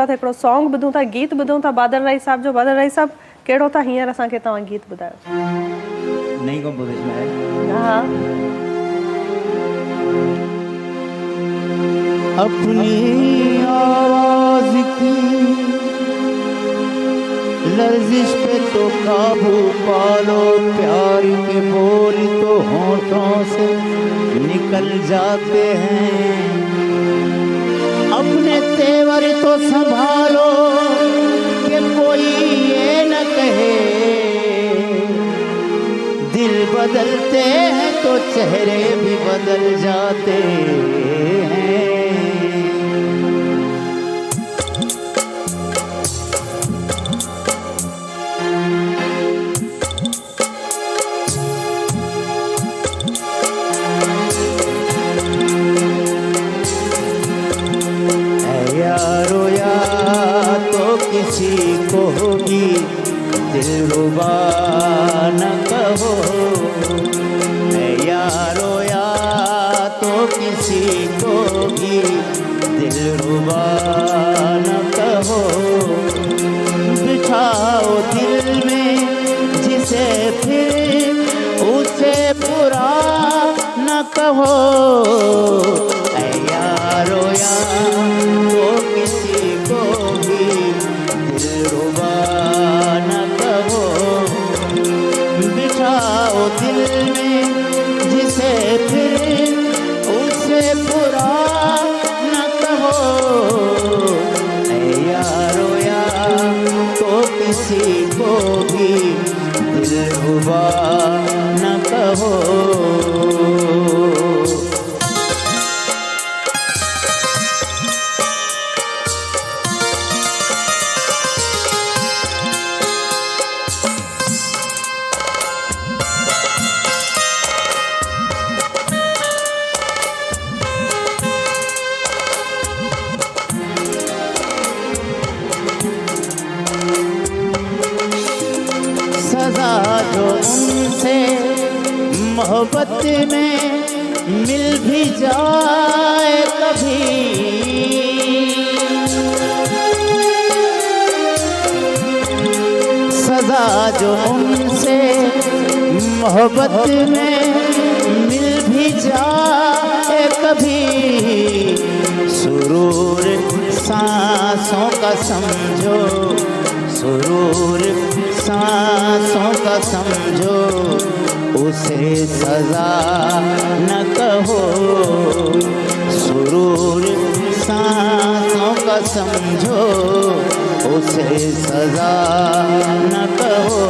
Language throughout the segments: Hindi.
हिकिड़ो सॉन्ग ॿुधूं था, गीत ॿुधूं था बादल राई साहब जो। बादल राई साहब कहिड़ो था हींअर असांखे तव्हां गीत ॿुधायो? नई कंपोजिशन है। हाँ। अपनी आवाज की लर्जिश पे तो काबू पालो, प्यार के बोल तो होठों से निकल जाते हैं। अपने तेवर तो संभालो कि कोई ये न कहे, दिल बदलते हैं तो चेहरे भी बदल जाते हैं। किसी को भी दिलरुबा न कहो, यारो या तो किसी को भी दिलरुबा न कहो। बिठाओ दिल में जिसे फिर उसे बुरा न कहो, यारो या तो किसी को भी दिलरुबा न कहो। बिठाओ दिल में जिसे फिर उसे बुरा न कहो, यारो या तो किसी को भी दिलरुबा न कहो। सजा जो उनसे मोहब्बत में मिल भी जाए कभी, सजा जो उनसे मोहब्बत में मिल भी जाए कभी, सुरूर सांसों का समझो, सुरूर सांसों का समझो, उसे सजा न कहो। सुरूर सांसों का समझो, उसे सजा न कहो।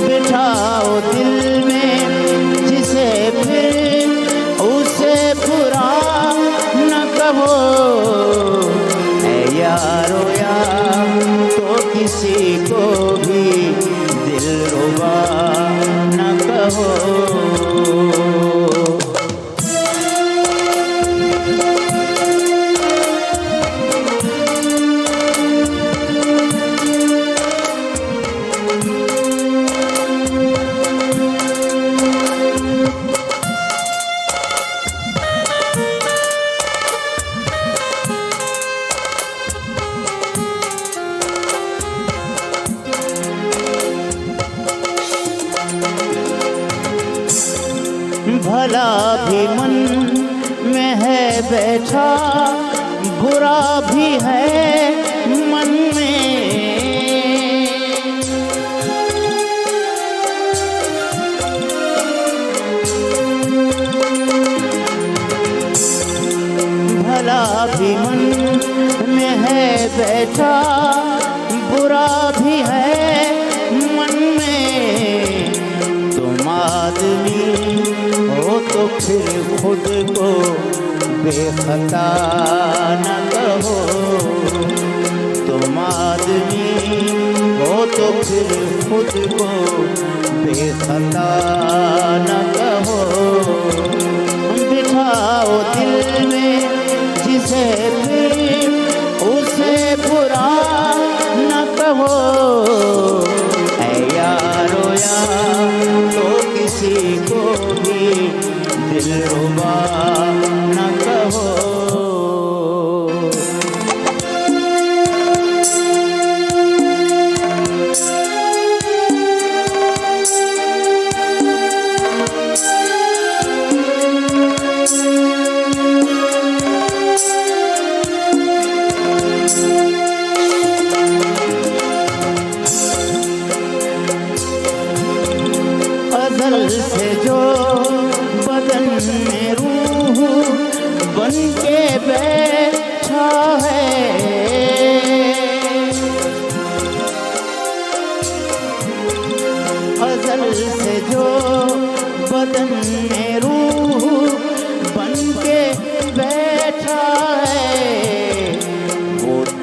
बिठाओ दिल में जिसे फिर उसे बुरा न कहो, यारो या तो किसी को भी दिलरुबा न कहो। भला भी मन में है बैठा, बुरा भी है मन में। भला भी मन में है बैठा, बुरा भी है मन में। तुम आदमी हो तो फिर खुद को बेखता न कहो, तुम आदमी हो तो फिर खुद को बेखता न कहो। बिठाओ दिल में जिसे फिर उसे बुरा न कहो, यारो या तो किसी को भी दिलरुबा न कहो।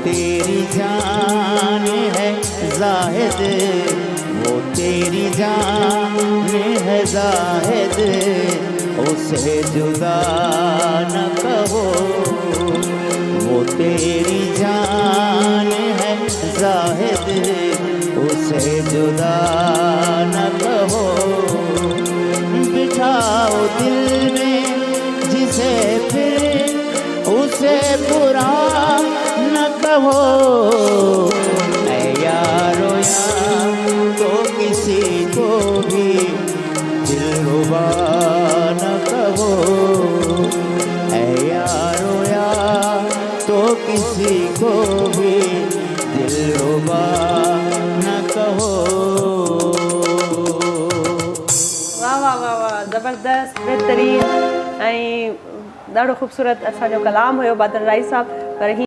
तेरी जान है जाहिद, वो तेरी जान है जाहिद, उसे जुदा न कहो। वो तेरी जान है जाहिद, उसे जुदा न कहो। बिठाओ दिल में जिसे फिर उसे बुरा न कहो। ऐ यारो यार तो किसी को भी दिलरुबा न कहो। ऐ यारो यार तो किसी को भी दिलरुबा न कहो। वाह वाह वाह वाह, ज़बरदस्त, बेहतरीन ऐं ॾाढो ख़ूबसूरत असांजो कलाम हुयो बादल राई साहब। पर